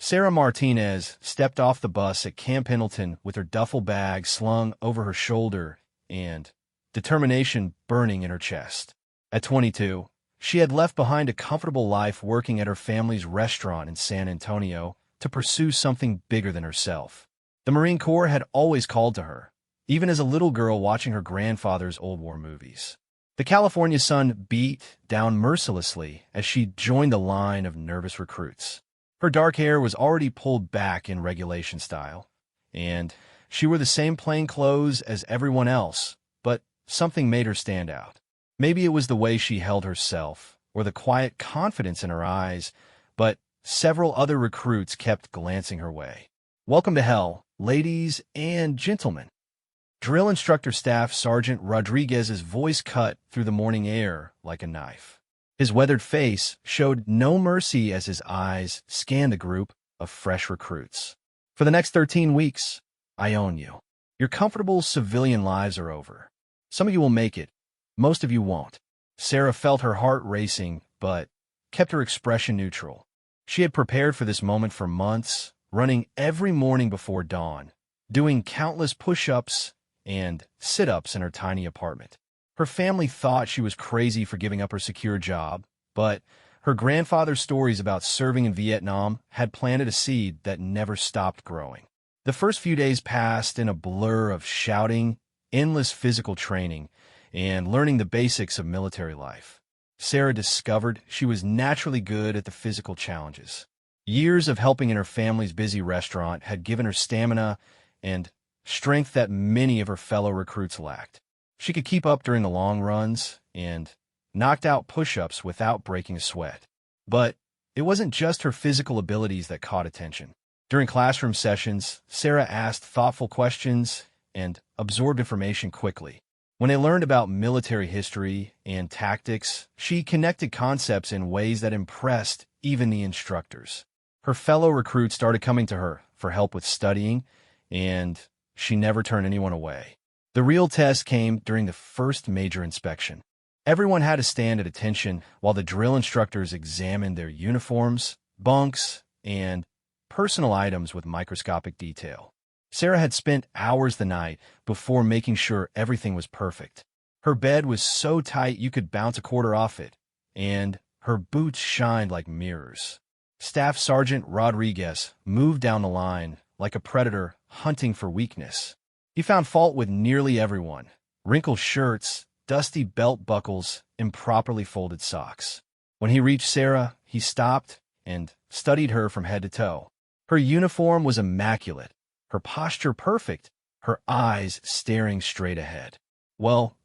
Sarah Martinez stepped off the bus at Camp Pendleton with her duffel bag slung over her shoulder and determination burning in her chest. At 22, she had left behind a comfortable life working at her family's restaurant in San Antonio to pursue something bigger than herself. The Marine Corps had always called to her, even as a little girl watching her grandfather's old war movies. The California sun beat down mercilessly as she joined the line of nervous recruits. Her dark hair was already pulled back in regulation style, and she wore the same plain clothes as everyone else, but something made her stand out. Maybe it was the way she held herself, or the quiet confidence in her eyes, but several other recruits kept glancing her way. "Welcome to hell, ladies and gentlemen." Drill Instructor Staff Sergeant Rodriguez's voice cut through the morning air like a knife. His weathered face showed no mercy as his eyes scanned the group of fresh recruits. "For the next 13 weeks, I own you. Your comfortable civilian lives are over. Some of you will make it. Most of you won't." Sarah felt her heart racing, but kept her expression neutral. She had prepared for this moment for months, running every morning before dawn, doing countless push-ups and sit-ups in her tiny apartment. Her family thought she was crazy for giving up her secure job, but her grandfather's stories about serving in Vietnam had planted a seed that never stopped growing. The first few days passed in a blur of shouting, endless physical training, and learning the basics of military life. Sarah discovered she was naturally good at the physical challenges. Years of helping in her family's busy restaurant had given her stamina and strength that many of her fellow recruits lacked. She could keep up during the long runs and knocked out push-ups without breaking a sweat. But it wasn't just her physical abilities that caught attention. During classroom sessions, Sarah asked thoughtful questions and absorbed information quickly. When they learned about military history and tactics, she connected concepts in ways that impressed even the instructors. Her fellow recruits started coming to her for help with studying, and she never turned anyone away. The real test came during the first major inspection. Everyone had to stand at attention while the drill instructors examined their uniforms, bunks, and personal items with microscopic detail. Sarah had spent hours the night before making sure everything was perfect. Her bed was so tight you could bounce a quarter off it, and her boots shined like mirrors. Staff Sergeant Rodriguez moved down the line like a predator hunting for weakness. He found fault with nearly everyone: wrinkled shirts, dusty belt buckles, improperly folded socks. When he reached Sarah, he stopped and studied her from head to toe. Her uniform was immaculate, her posture perfect, her eyes staring straight ahead. Well,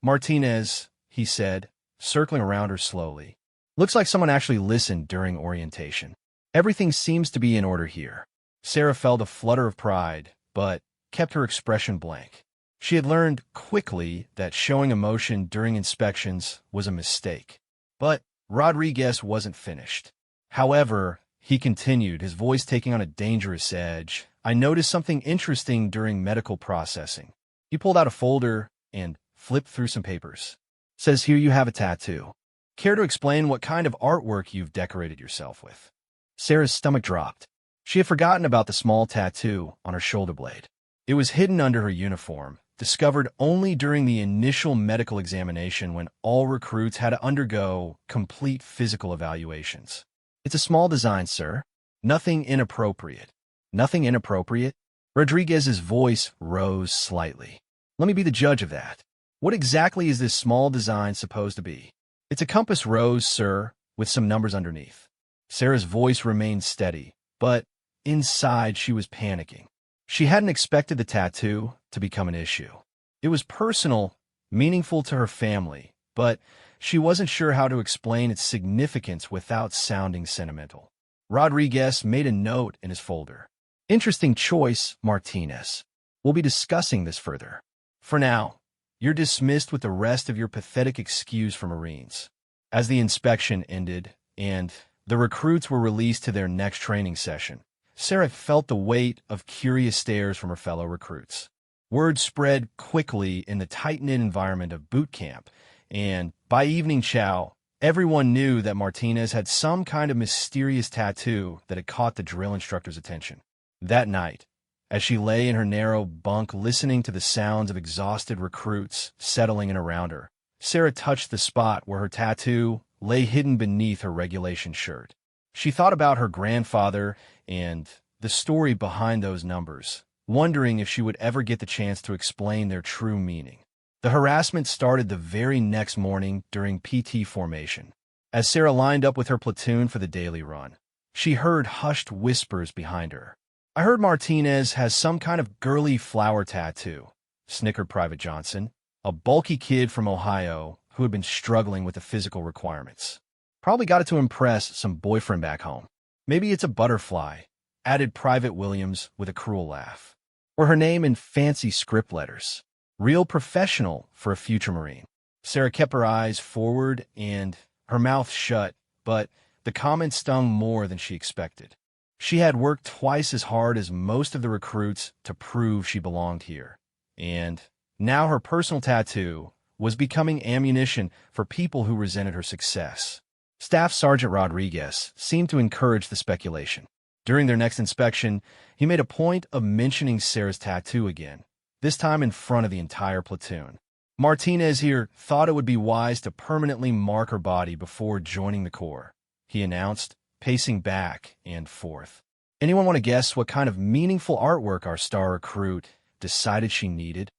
Martinez," he said, circling around her slowly. "Looks like someone actually listened during orientation. Everything seems to be in order here." Sarah felt a flutter of pride, but kept her expression blank. She had learned quickly that showing emotion during inspections was a mistake. But Rodriguez wasn't finished. However, he continued, his voice taking on a dangerous edge. "I noticed something interesting during medical processing." He pulled out a folder and flipped through some papers. "Says here you have a tattoo. Care to explain what kind of artwork you've decorated yourself with?" Sarah's stomach dropped. She had forgotten about the small tattoo on her shoulder blade. It was hidden under her uniform, discovered only during the initial medical examination when all recruits had to undergo complete physical evaluations. "It's a small design, sir. Nothing inappropriate." "Nothing inappropriate?" Rodriguez's voice rose slightly. "Let me be the judge of that. What exactly is this small design supposed to be?" "It's a compass rose, sir, with some numbers underneath." Sarah's voice remained steady, but inside she was panicking. She hadn't expected the tattoo to become an issue. It was personal, meaningful to her family, but she wasn't sure how to explain its significance without sounding sentimental. Rodriguez made a note in his folder. "Interesting choice, Martinez. We'll be discussing this further. For now, you're dismissed with the rest of your pathetic excuse for Marines." As the inspection ended and the recruits were released to their next training session, Sarah felt the weight of curious stares from her fellow recruits. Word spread quickly in the tight-knit environment of boot camp, and by evening chow, Everyone knew that Martinez had some kind of mysterious tattoo that had caught the drill instructor's attention. That night, as she lay in her narrow bunk listening to the sounds of exhausted recruits settling in around her, Sarah touched the spot where her tattoo lay hidden beneath her regulation shirt. She thought about her grandfather and the story behind those numbers, wondering if she would ever get the chance to explain their true meaning. The harassment started the very next morning during PT formation. As Sarah lined up with her platoon for the daily run, she heard hushed whispers behind her. "I heard Martinez has some kind of girly flower tattoo," snickered Private Johnson, a bulky kid from Ohio who had been struggling with the physical requirements. "Probably got it to impress some boyfriend back home. Maybe it's a butterfly," added Private Williams with a cruel laugh. "Or her name in fancy script letters. Real professional for a future Marine." Sarah kept her eyes forward and her mouth shut, but the comment stung more than she expected. She had worked twice as hard as most of the recruits to prove she belonged here, and now her personal tattoo was becoming ammunition for people who resented her success. Staff Sergeant Rodriguez seemed to encourage the speculation. During their next inspection, he made a point of mentioning Sarah's tattoo again, this time in front of the entire platoon. "Martinez here thought it would be wise to permanently mark her body before joining the Corps," he announced, pacing back and forth. "Anyone want to guess what kind of meaningful artwork our star recruit decided she needed?"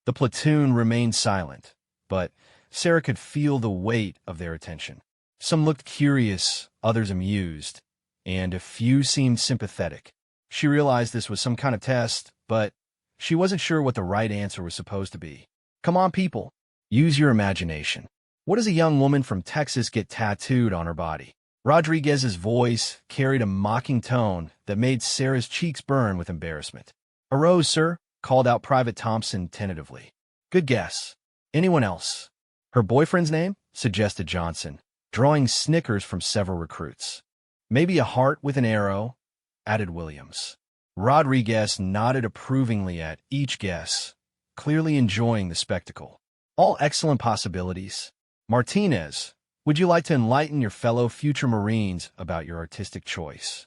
The platoon remained silent, but Sarah could feel the weight of their attention. Some looked curious, others amused, and a few seemed sympathetic. She realized this was some kind of test, but she wasn't sure what the right answer was supposed to be. "Come on, people. Use your imagination. What does a young woman from Texas get tattooed on her body?" Rodriguez's voice carried a mocking tone that made Sarah's cheeks burn with embarrassment. "A rose, sir," called out Private Thompson tentatively. "Good guess. Anyone else?" "Her boyfriend's name?" suggested Johnson, drawing snickers from several recruits. "Maybe a heart with an arrow," added Williams. Rodriguez nodded approvingly at each guess, clearly enjoying the spectacle. "All excellent possibilities. Martinez, would you like to enlighten your fellow future Marines about your artistic choice?"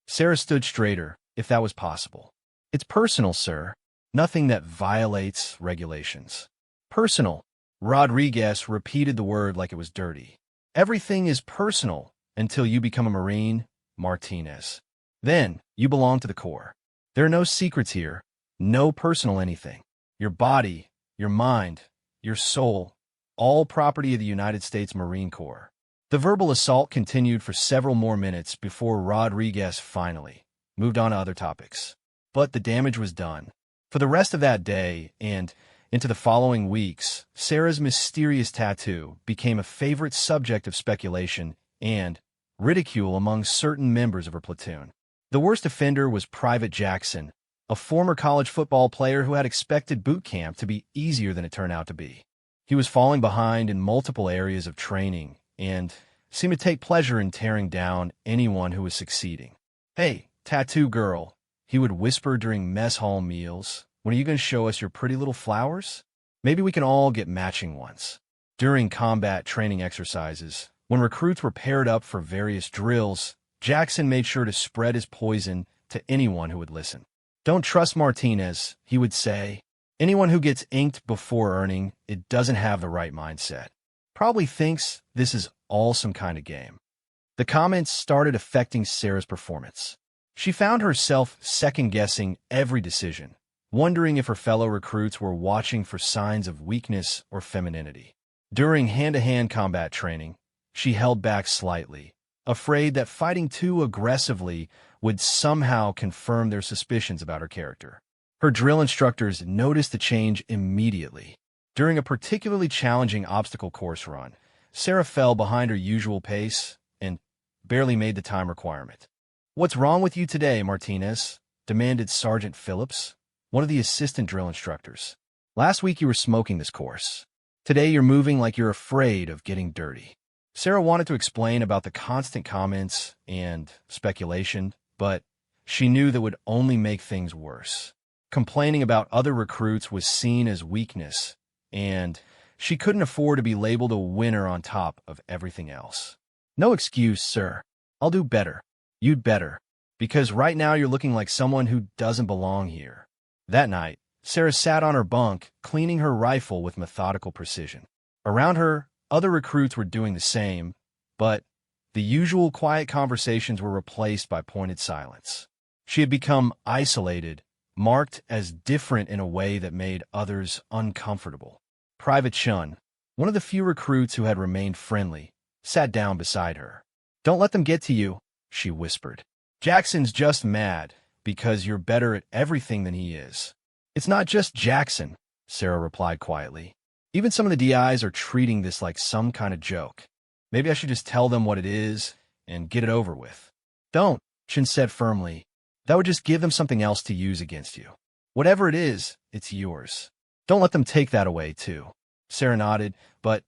Sarah stood straighter, if that was possible. "It's personal, sir. Nothing that violates regulations." "Personal." Rodriguez repeated the word like it was dirty. "Everything is personal until you become a Marine, Martinez. Then you belong to the Corps. There are no secrets here, no personal anything. Your body, your mind, your soul, all property of the United States Marine Corps." The verbal assault continued for several more minutes before Rodriguez finally moved on to other topics. But the damage was done. For the rest of that day and into the following weeks, Sarah's mysterious tattoo became a favorite subject of speculation and ridicule among certain members of her platoon. The worst offender was Private Jackson, a former college football player who had expected boot camp to be easier than it turned out to be. He was falling behind in multiple areas of training and seemed to take pleasure in tearing down anyone who was succeeding. "Hey, tattoo girl," he would whisper during mess hall meals, "when are you going to show us your pretty little flowers? Maybe we can all get matching ones." During combat training exercises, when recruits were paired up for various drills, Jackson made sure to spread his poison to anyone who would listen. "Don't trust Martinez," he would say. "Anyone who gets inked before earning it doesn't have the right mindset. Probably thinks this is all some kind of game." The comments started affecting Sarah's performance. She found herself second-guessing every decision, wondering if her fellow recruits were watching for signs of weakness or femininity. During hand-to-hand combat training, she held back slightly, afraid that fighting too aggressively would somehow confirm their suspicions about her character. Her drill instructors noticed the change immediately. During a particularly challenging obstacle course run, Sarah fell behind her usual pace and barely made the time requirement. "What's wrong with you today, Martinez?" demanded Sergeant Phillips, one of the assistant drill instructors. "Last week you were smoking this course. Today you're moving like you're afraid of getting dirty." Sarah wanted to explain about the constant comments and speculation, but she knew that would only make things worse. Complaining about other recruits was seen as weakness, and She couldn't afford to be labeled a winner on top of everything else. No excuse, sir. I'll do better. You'd better. Because right now you're looking like someone who doesn't belong here. That night, Sarah sat on her bunk, cleaning her rifle with methodical precision. Around her, other recruits were doing the same, but the usual quiet conversations were replaced by pointed silence. She had become isolated, marked as different in a way that made others uncomfortable. Private Chun, one of the few recruits who had remained friendly, sat down beside her. "Don't let them get to you," she whispered. "Jackson's just mad because you're better at everything than he is." "It's not just Jackson," Sarah replied quietly. "Even some of the DIs are treating this like some kind of joke. Maybe I should just tell them what it is and get it over with." "Don't," Chin said firmly. "That would just give them something else to use against you. Whatever it is, it's yours. Don't let them take that away, too." Sarah nodded, but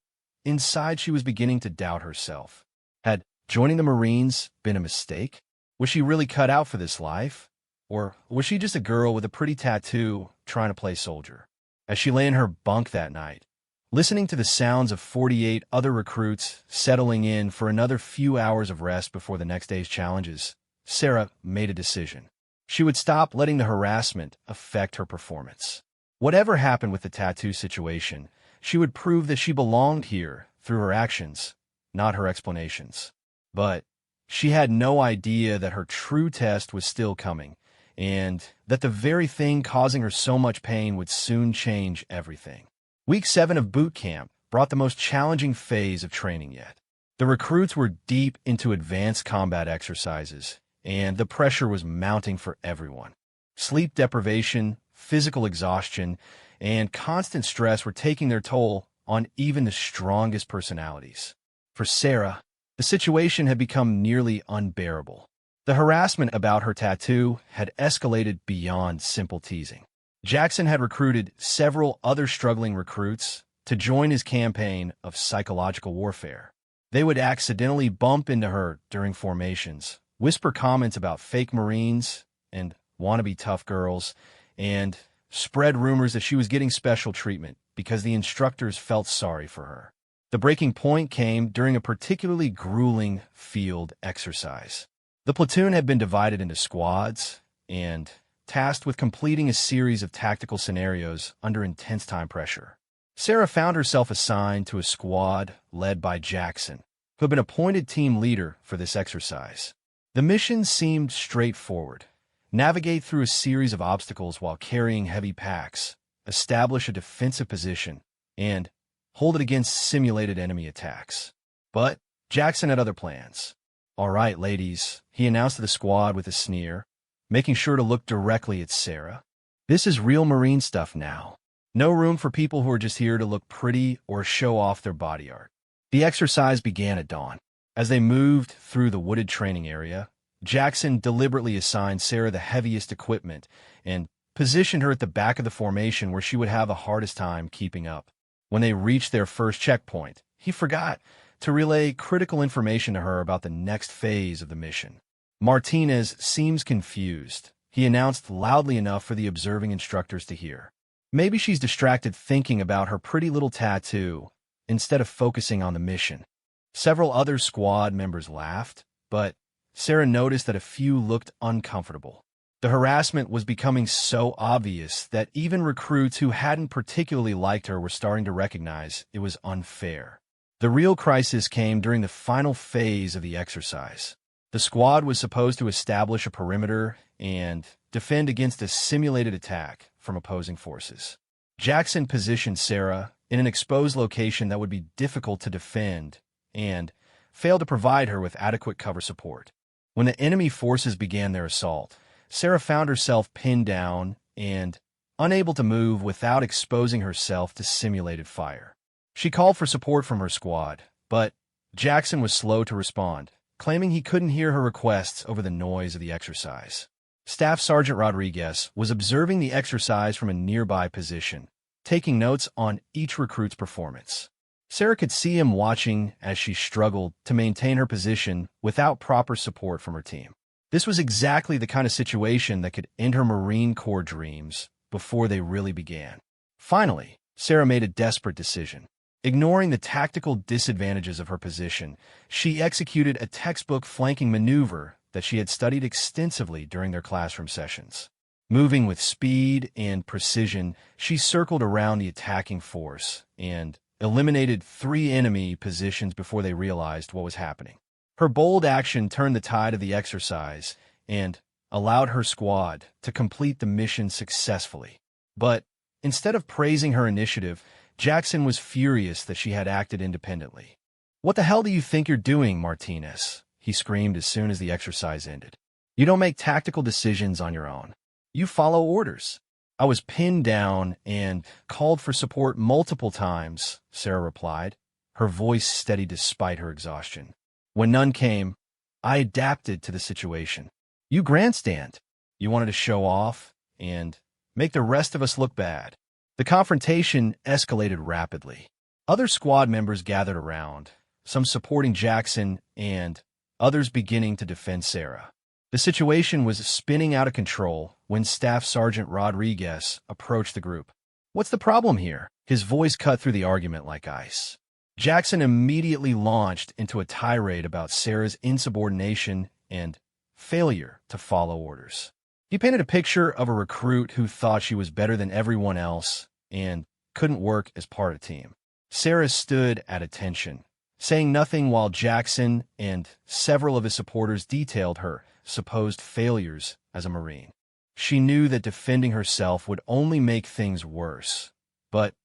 inside she was beginning to doubt herself. Had joining the Marines been a mistake? Was she really cut out for this life? Or was she just a girl with a pretty tattoo trying to play soldier? As she lay in her bunk that night, listening to the sounds of 48 other recruits settling in for another few hours of rest before the next day's challenges, Sarah made a decision. She would stop letting the harassment affect her performance. Whatever happened with the tattoo situation, she would prove that she belonged here through her actions, not her explanations. But she had no idea that her true test was still coming, and that the very thing causing her so much pain would soon change everything. Week 7 of boot camp brought the most challenging phase of training yet. The recruits were deep into advanced combat exercises, and the pressure was mounting for everyone. Sleep deprivation, physical exhaustion, and constant stress were taking their toll on even the strongest personalities. For Sarah, the situation had become nearly unbearable. The harassment about her tattoo had escalated beyond simple teasing. Jackson had recruited several other struggling recruits to join his campaign of psychological warfare. They would accidentally bump into her during formations, whisper comments about fake Marines and wannabe tough girls, and spread rumors that she was getting special treatment because the instructors felt sorry for her. The breaking point came during a particularly grueling field exercise. The platoon had been divided into squads and tasked with completing a series of tactical scenarios under intense time pressure. Sarah found herself assigned to a squad led by Jackson, who had been appointed team leader for this exercise. The mission seemed straightforward. Navigate through a series of obstacles while carrying heavy packs, establish a defensive position, and hold it against simulated enemy attacks. But Jackson had other plans. "All right, ladies," he announced to the squad with a sneer, making sure to look directly at Sarah. "This is real Marine stuff now. No room for people who are just here to look pretty or show off their body art." The exercise began at dawn. As they moved through the wooded training area, Jackson deliberately assigned Sarah the heaviest equipment and positioned her at the back of the formation where she would have the hardest time keeping up. When they reached their first checkpoint, he forgot to relay critical information to her about the next phase of the mission. "Martinez seems confused," he announced loudly enough for the observing instructors to hear. "Maybe she's distracted thinking about her pretty little tattoo instead of focusing on the mission." Several other squad members laughed, but Sarah noticed that a few looked uncomfortable. The harassment was becoming so obvious that even recruits who hadn't particularly liked her were starting to recognize it was unfair. The real crisis came during the final phase of the exercise. The squad was supposed to establish a perimeter and defend against a simulated attack from opposing forces. Jackson positioned Sarah in an exposed location that would be difficult to defend and failed to provide her with adequate cover support. When the enemy forces began their assault, Sarah found herself pinned down and unable to move without exposing herself to simulated fire. She called for support from her squad, but Jackson was slow to respond, claiming he couldn't hear her requests over the noise of the exercise. Staff Sergeant Rodriguez was observing the exercise from a nearby position, taking notes on each recruit's performance. Sarah could see him watching as she struggled to maintain her position without proper support from her team. This was exactly the kind of situation that could end her Marine Corps dreams before they really began. Finally, Sarah made a desperate decision. Ignoring the tactical disadvantages of her position, she executed a textbook flanking maneuver that she had studied extensively during their classroom sessions. Moving with speed and precision, she circled around the attacking force and eliminated 3 enemy positions before they realized what was happening. Her bold action turned the tide of the exercise and allowed her squad to complete the mission successfully. But instead of praising her initiative, Jackson was furious that she had acted independently. "What the hell do you think you're doing, Martinez?" he screamed as soon as the exercise ended. "You don't make tactical decisions on your own. You follow orders." "I was pinned down and called for support multiple times," Sarah replied, her voice steady despite her exhaustion. "When none came, I adapted to the situation." "You grandstand. You wanted to show off and make the rest of us look bad." The confrontation escalated rapidly. Other squad members gathered around, some supporting Jackson and others beginning to defend Sarah. The situation was spinning out of control when Staff Sergeant Rodriguez approached the group. "What's the problem here?" His voice cut through the argument like ice. Jackson immediately launched into a tirade about Sarah's insubordination and failure to follow orders. He painted a picture of a recruit who thought she was better than everyone else and couldn't work as part of a team. Sarah stood at attention, saying nothing while Jackson and several of his supporters detailed her supposed failures as a Marine. She knew that defending herself would only make things worse, but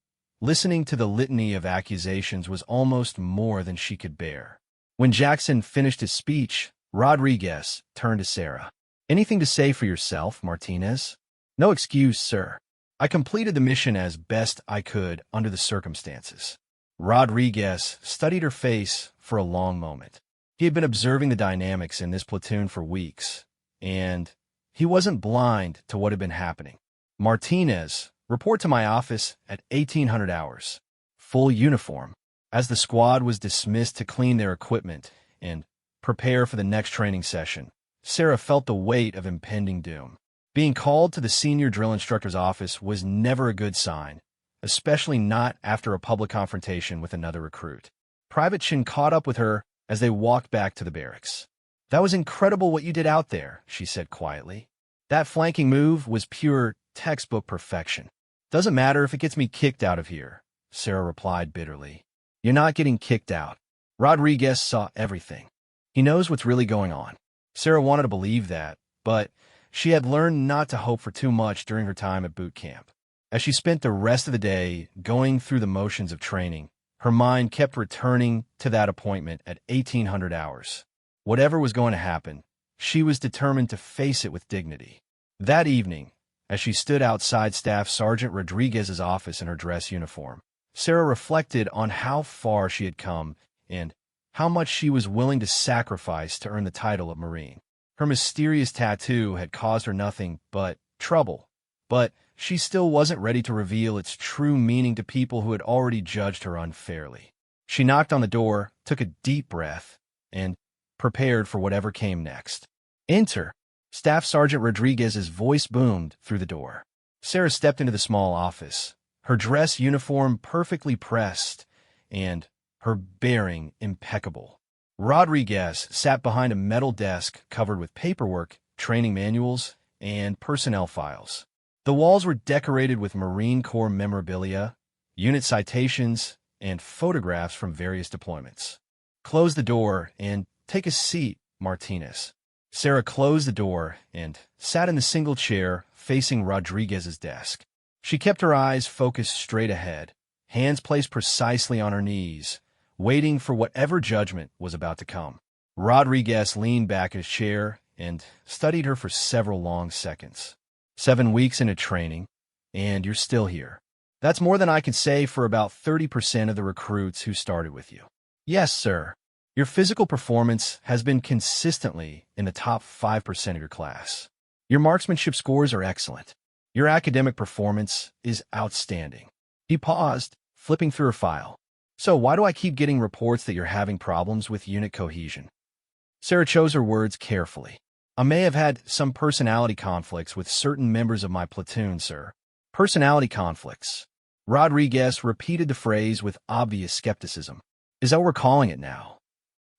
listening to the litany of accusations was almost more than she could bear. When Jackson finished his speech, Rodriguez turned to Sarah. "Anything to say for yourself, Martinez?" "No excuse, sir. I completed the mission as best I could under the circumstances." Rodriguez studied her face for a long moment. He had been observing the dynamics in this platoon for weeks, and he wasn't blind to what had been happening. "Martinez, report to my office at 1800 hours. Full uniform." As the squad was dismissed to clean their equipment and prepare for the next training session, Sarah felt the weight of impending doom. Being called to the senior drill instructor's office was never a good sign, especially not after a public confrontation with another recruit. Private Chin caught up with her as they walked back to the barracks. "That was incredible what you did out there," she said quietly. "That flanking move was pure textbook perfection." "Doesn't matter if it gets me kicked out of here," Sarah replied bitterly. "You're not getting kicked out. Rodriguez saw everything. He knows what's really going on." Sarah wanted to believe that, but she had learned not to hope for too much during her time at boot camp. As she spent the rest of the day going through the motions of training, her mind kept returning to that appointment at 1800 hours. Whatever was going to happen, she was determined to face it with dignity. That evening, as she stood outside Staff Sergeant Rodriguez's office in her dress uniform, Sarah reflected on how far she had come and how much she was willing to sacrifice to earn the title of Marine. Her mysterious tattoo had caused her nothing but trouble, but she still wasn't ready to reveal its true meaning to people who had already judged her unfairly. She knocked on the door, took a deep breath, and prepared for whatever came next. "Enter." Staff Sergeant Rodriguez's voice boomed through the door. Sarah stepped into the small office, her dress uniform perfectly pressed and her bearing impeccable. Rodriguez sat behind a metal desk covered with paperwork, training manuals, and personnel files. The walls were decorated with Marine Corps memorabilia, unit citations, and photographs from various deployments. "Close the door and take a seat, Martinez." Sarah closed the door and sat in the single chair facing Rodriguez's desk. She kept her eyes focused straight ahead, hands placed precisely on her knees, waiting for whatever judgment was about to come. Rodriguez leaned back in his chair and studied her for several long seconds. 7 weeks into training, and you're still here. That's more than I can say for about 30% of the recruits who started with you. Yes, sir. Your physical performance has been consistently in the top 5% of your class. Your marksmanship scores are excellent. Your academic performance is outstanding. He paused, flipping through a file. "So why do I keep getting reports that you're having problems with unit cohesion?" Sarah chose her words carefully. "I may have had some personality conflicts with certain members of my platoon, sir." "Personality conflicts. Rodriguez repeated the phrase with obvious skepticism. Is that what we're calling it now?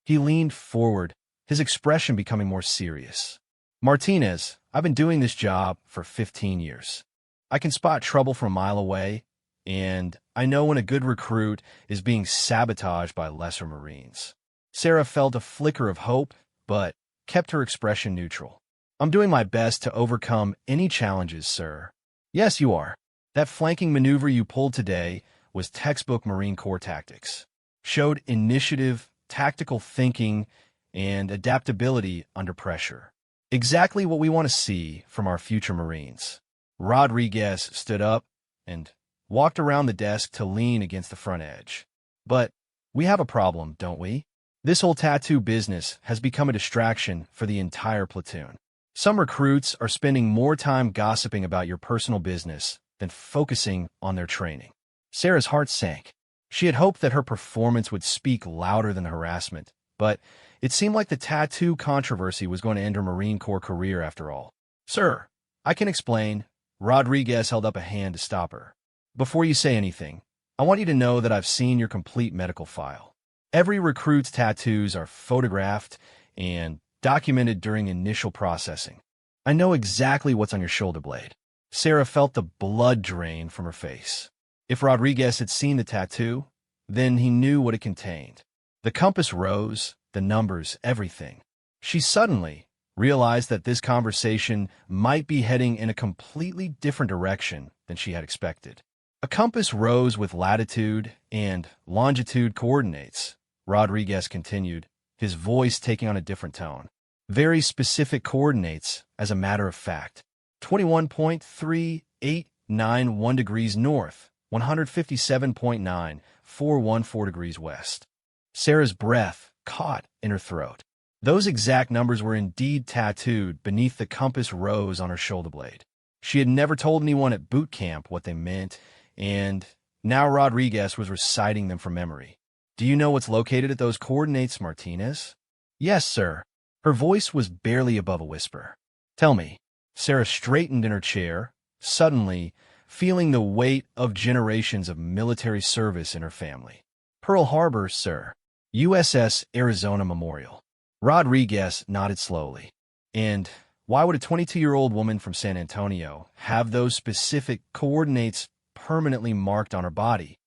He leaned forward, his expression becoming more serious. Martinez, I've been doing this job for 15 years. I can spot trouble from a mile away, and I know when a good recruit is being sabotaged by lesser Marines. Sarah felt a flicker of hope, but kept her expression neutral. I'm doing my best to overcome any challenges, sir. Yes, you are. That flanking maneuver you pulled today was textbook Marine Corps tactics. Showed initiative, tactical thinking, and adaptability under pressure. Exactly what we want to see from our future Marines. Rodriguez stood up and walked around the desk to lean against the front edge. But we have a problem, don't we? This whole tattoo business has become a distraction for the entire platoon. Some recruits are spending more time gossiping about your personal business than focusing on their training. Sarah's heart sank. She had hoped that her performance would speak louder than the harassment, but it seemed like the tattoo controversy was going to end her Marine Corps career after all. Sir, I can explain. Rodriguez held up a hand to stop her. Before you say anything, I want you to know that I've seen your complete medical file. Every recruit's tattoos are photographed and documented during initial processing. I know exactly what's on your shoulder blade. Sarah felt the blood drain from her face. If Rodriguez had seen the tattoo, then he knew what it contained. The compass rose, the numbers, everything. She suddenly realized that this conversation might be heading in a completely different direction than she had expected. A compass rose with latitude and longitude coordinates, Rodriguez continued, his voice taking on a different tone. Very specific coordinates, as a matter of fact. 21.3891 degrees north, 157.9414 degrees west. Sarah's breath caught in her throat. Those exact numbers were indeed tattooed beneath the compass rose on her shoulder blade. She had never told anyone at boot camp what they meant, and now Rodriguez was reciting them from memory. Do you know what's located at those coordinates, Martinez? Yes, sir. Her voice was barely above a whisper. Tell me. Sarah straightened in her chair, suddenly feeling the weight of generations of military service in her family. Pearl Harbor, sir. USS Arizona Memorial. Rodriguez nodded slowly. And why would a 22-year-old woman from San Antonio have those specific coordinates permanently marked on her body?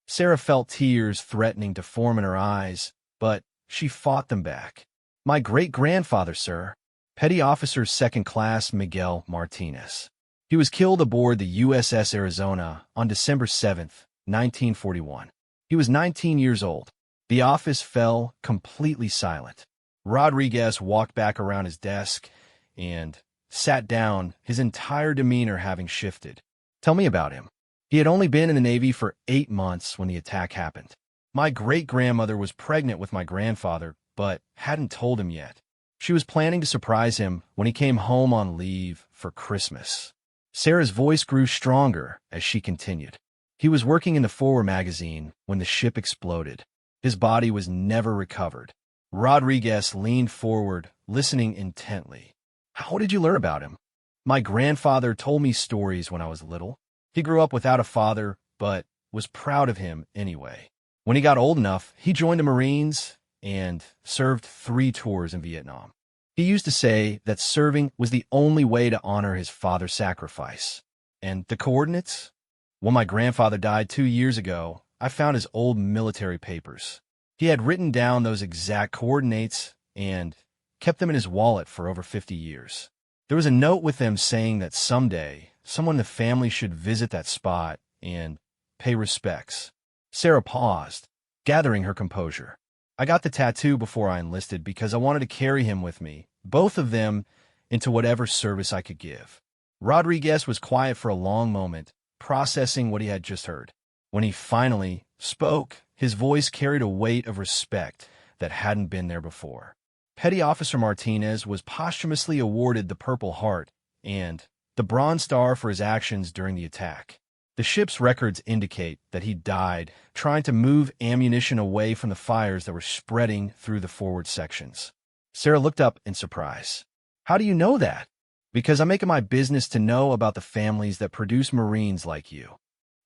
Sarah felt tears threatening to form in her eyes, but she fought them back. My great-grandfather, sir. Petty Officer Second Class Miguel Martinez. He was killed aboard the USS Arizona on December 7th, 1941. He was 19 years old. The office fell completely silent. Rodriguez walked back around his desk and sat down, his entire demeanor having shifted. Tell me about him. He had only been in the Navy for 8 months when the attack happened. My great-grandmother was pregnant with my grandfather, but hadn't told him yet. She was planning to surprise him when he came home on leave for Christmas. Sarah's voice grew stronger as she continued. He was working in the Forward magazine when the ship exploded. His body was never recovered. Rodriguez leaned forward, listening intently. How did you learn about him? My grandfather told me stories when I was little. He grew up without a father, but was proud of him anyway. When he got old enough, he joined the Marines and served 3 tours in Vietnam. He used to say that serving was the only way to honor his father's sacrifice. And the coordinates? When my grandfather died 2 years ago, I found his old military papers. He had written down those exact coordinates and kept them in his wallet for over 50 years. There was a note with them saying that someday, someone in the family should visit that spot and pay respects. Sarah paused, gathering her composure. I got the tattoo before I enlisted because I wanted to carry him with me, both of them, into whatever service I could give. Rodriguez was quiet for a long moment, processing what he had just heard. When he finally spoke, his voice carried a weight of respect that hadn't been there before. Petty Officer Martinez was posthumously awarded the Purple Heart and the Bronze Star for his actions during the attack. The ship's records indicate that he died trying to move ammunition away from the fires that were spreading through the forward sections. Sarah looked up in surprise. How do you know that? Because I make it my business to know about the families that produce Marines like you.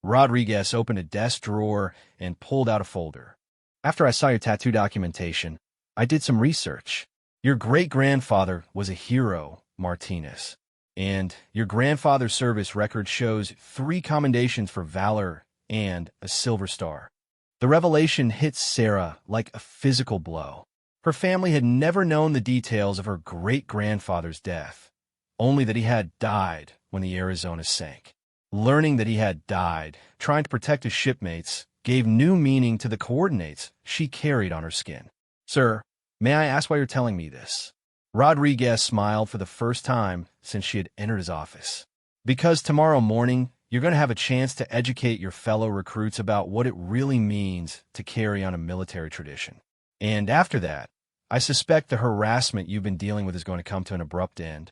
Rodriguez opened a desk drawer and pulled out a folder. After I saw your tattoo documentation, I did some research. Your great-grandfather was a hero, Martinez, and your grandfather's service record shows 3 commendations for valor and a Silver Star. The revelation hit Sarah like a physical blow. Her family had never known the details of her great-grandfather's death, only that he had died when the Arizona sank. Learning that he had died, trying to protect his shipmates, gave new meaning to the coordinates she carried on her skin. Sir, may I ask why you're telling me this? Rodriguez smiled for the first time since she had entered his office. Because tomorrow morning, you're going to have a chance to educate your fellow recruits about what it really means to carry on a military tradition. And after that, I suspect the harassment you've been dealing with is going to come to an abrupt end.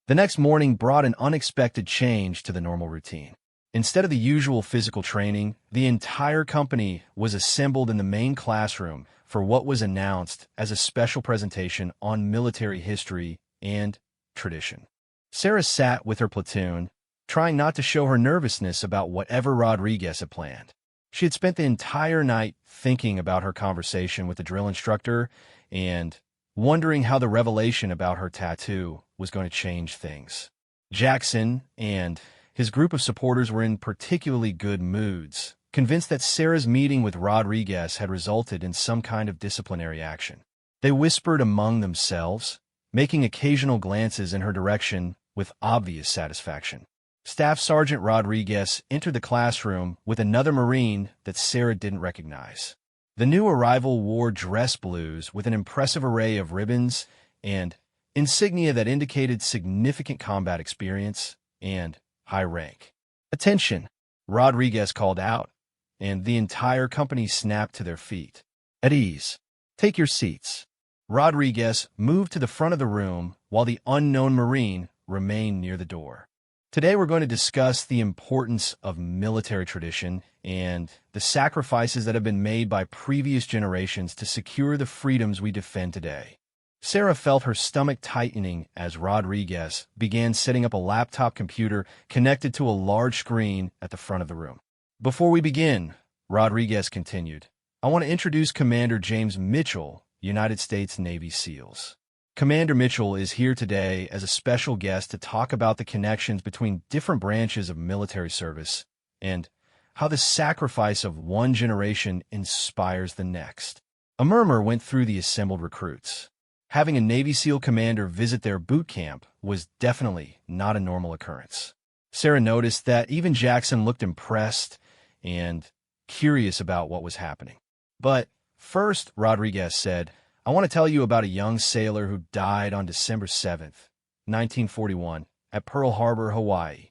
The next morning brought an unexpected change to the normal routine. Instead of the usual physical training, the entire company was assembled in the main classroom for what was announced as a special presentation on military history and tradition. Sarah sat with her platoon, trying not to show her nervousness about whatever Rodriguez had planned. She had spent the entire night thinking about her conversation with the drill instructor and wondering how the revelation about her tattoo was going to change things. Jackson and his group of supporters were in particularly good moods, convinced that Sarah's meeting with Rodriguez had resulted in some kind of disciplinary action. They whispered among themselves, making occasional glances in her direction with obvious satisfaction. Staff Sergeant Rodriguez entered the classroom with another Marine that Sarah didn't recognize. The new arrival wore dress blues with an impressive array of ribbons and insignia that indicated significant combat experience and high rank. Attention, Rodriguez called out, and the entire company snapped to their feet. At ease. Take your seats. Rodriguez moved to the front of the room while the unknown Marine remained near the door. Today we're going to discuss the importance of military tradition and the sacrifices that have been made by previous generations to secure the freedoms we defend today. Sarah felt her stomach tightening as Rodriguez began setting up a laptop computer connected to a large screen at the front of the room. Before we begin, Rodriguez continued, I want to introduce Commander James Mitchell, United States Navy SEALs. Commander Mitchell is here today as a special guest to talk about the connections between different branches of military service and how the sacrifice of one generation inspires the next. A murmur went through the assembled recruits. Having a Navy SEAL commander visit their boot camp was definitely not a normal occurrence. Sarah noticed that even Jackson looked impressed and curious about what was happening. But first, Rodriguez said, I want to tell you about a young sailor who died on December 7th, 1941, at Pearl Harbor, Hawaii.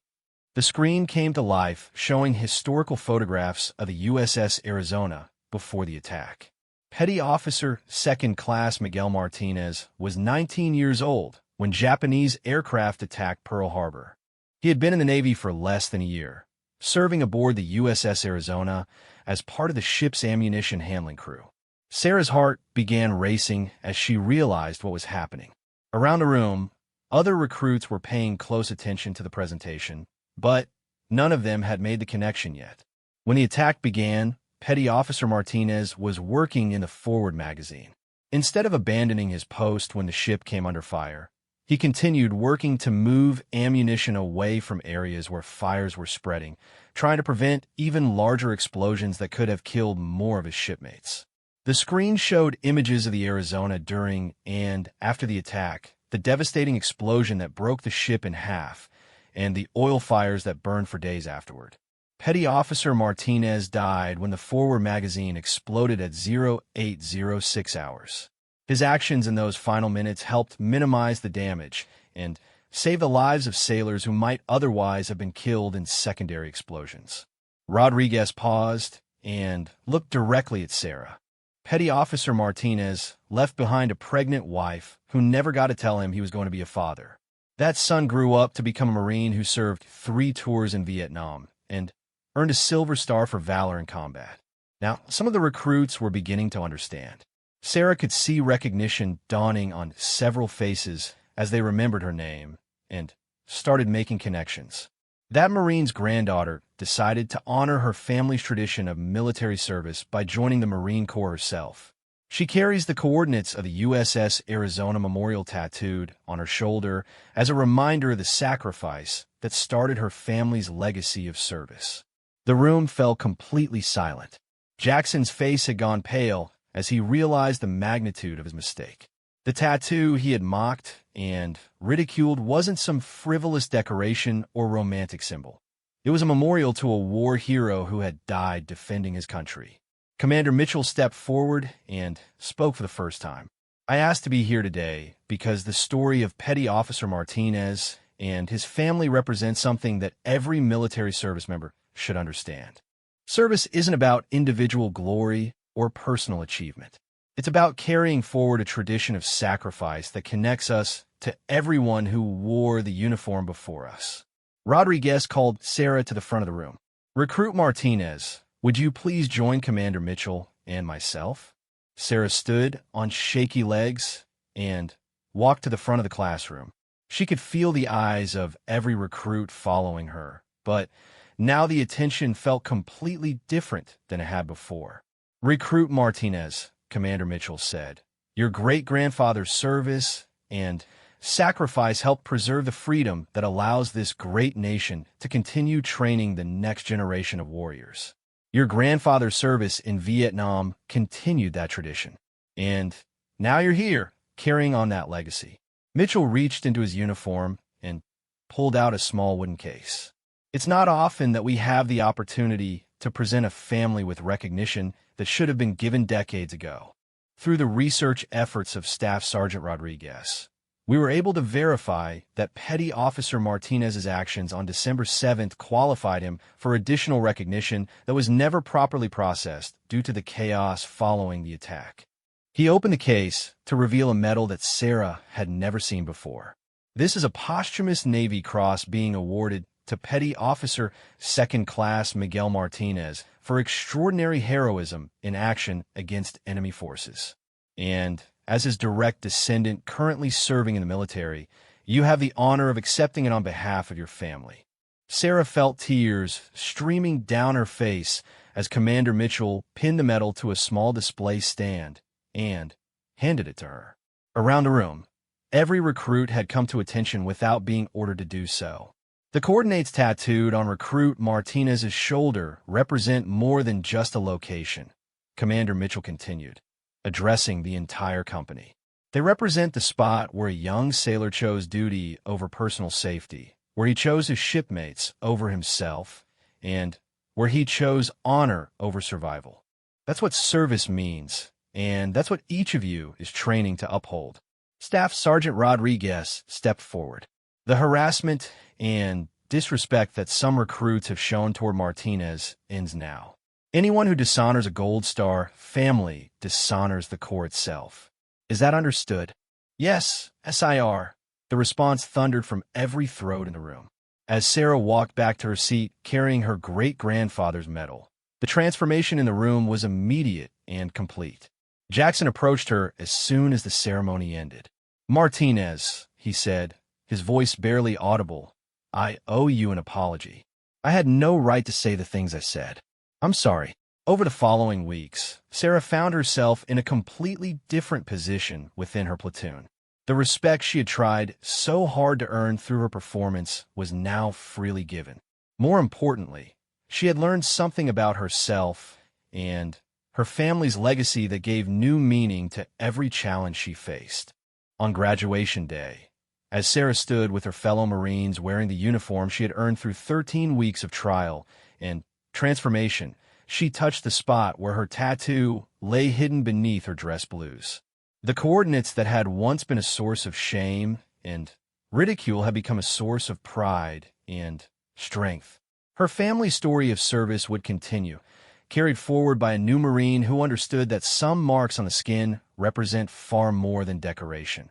The screen came to life, showing historical photographs of the USS Arizona before the attack. Petty Officer Second Class Miguel Martinez was 19 years old when Japanese aircraft attacked Pearl Harbor. He had been in the Navy for less than a year, serving aboard the USS Arizona as part of the ship's ammunition handling crew. Sarah's heart began racing as she realized what was happening. Around the room, other recruits were paying close attention to the presentation, but none of them had made the connection yet. When the attack began, Petty Officer Martinez was working in the forward magazine. Instead of abandoning his post when the ship came under fire, he continued working to move ammunition away from areas where fires were spreading, trying to prevent even larger explosions that could have killed more of his shipmates. The screen showed images of the Arizona during and after the attack, the devastating explosion that broke the ship in half, and the oil fires that burned for days afterward. Petty Officer Martinez died when the forward magazine exploded at 0806 hours. His actions in those final minutes helped minimize the damage and save the lives of sailors who might otherwise have been killed in secondary explosions. Rodriguez paused and looked directly at Sarah. Petty Officer Martinez left behind a pregnant wife who never got to tell him he was going to be a father. That son grew up to become a Marine who served 3 tours in Vietnam and earned a Silver Star for valor in combat. Now, some of the recruits were beginning to understand. Sarah could see recognition dawning on several faces as they remembered her name and started making connections. That Marine's granddaughter decided to honor her family's tradition of military service by joining the Marine Corps herself. She carries the coordinates of the USS Arizona Memorial tattooed on her shoulder as a reminder of the sacrifice that started her family's legacy of service. The room fell completely silent. Jackson's face had gone pale as he realized the magnitude of his mistake. The tattoo he had mocked and ridiculed wasn't some frivolous decoration or romantic symbol. It was a memorial to a war hero who had died defending his country. Commander Mitchell stepped forward and spoke for the first time. I asked to be here today because the story of Petty Officer Martinez and his family represents something that every military service member should understand. Service isn't about individual glory or personal achievement. It's about carrying forward a tradition of sacrifice that connects us to everyone who wore the uniform before us. Rodriguez called Sarah to the front of the room. "Recruit Martinez, would you please join Commander Mitchell and myself?" Sarah stood on shaky legs and walked to the front of the classroom. She could feel the eyes of every recruit following her, but now the attention felt completely different than it had before. "Recruit Martinez," Commander Mitchell said, "your great-grandfather's service and sacrifice helped preserve the freedom that allows this great nation to continue training the next generation of warriors. Your grandfather's service in Vietnam continued that tradition, and now you're here, carrying on that legacy." Mitchell reached into his uniform and pulled out a small wooden case. It's not often that we have the opportunity to present a family with recognition that should have been given decades ago. Through the research efforts of Staff Sergeant Rodriguez, we were able to verify that Petty Officer Martinez's actions on December 7th qualified him for additional recognition that was never properly processed due to the chaos following the attack. He opened the case to reveal a medal that Sarah had never seen before. This is a posthumous Navy Cross being awarded to Petty Officer Second Class Miguel Martinez for extraordinary heroism in action against enemy forces. And as his direct descendant currently serving in the military, you have the honor of accepting it on behalf of your family. Sarah felt tears streaming down her face as Commander Mitchell pinned the medal to a small display stand and handed it to her. Around the room, every recruit had come to attention without being ordered to do so. The coordinates tattooed on Recruit Martinez's shoulder represent more than just a location, Commander Mitchell continued, addressing the entire company. They represent the spot where a young sailor chose duty over personal safety, where he chose his shipmates over himself, and where he chose honor over survival. That's what service means, and that's what each of you is training to uphold. Staff Sergeant Rodriguez stepped forward. The harassment and disrespect that some recruits have shown toward Martinez ends now. Anyone who dishonors a Gold Star family dishonors the Corps itself. Is that understood? Yes, SIR. The response thundered from every throat in the room. As Sarah walked back to her seat carrying her great-grandfather's medal, the transformation in the room was immediate and complete. Jackson approached her as soon as the ceremony ended. "Martinez," he said, his voice barely audible, "I owe you an apology. I had no right to say the things I said. I'm sorry." Over the following weeks, Sarah found herself in a completely different position within her platoon. The respect she had tried so hard to earn through her performance was now freely given. More importantly, she had learned something about herself and her family's legacy that gave new meaning to every challenge she faced. On graduation day, as Sarah stood with her fellow Marines wearing the uniform she had earned through 13 weeks of trial and transformation, she touched the spot where her tattoo lay hidden beneath her dress blues. The coordinates that had once been a source of shame and ridicule had become a source of pride and strength. Her family's story of service would continue, carried forward by a new Marine who understood that some marks on the skin represent far more than decoration.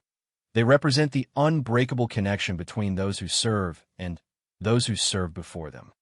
They represent the unbreakable connection between those who serve and those who served before them.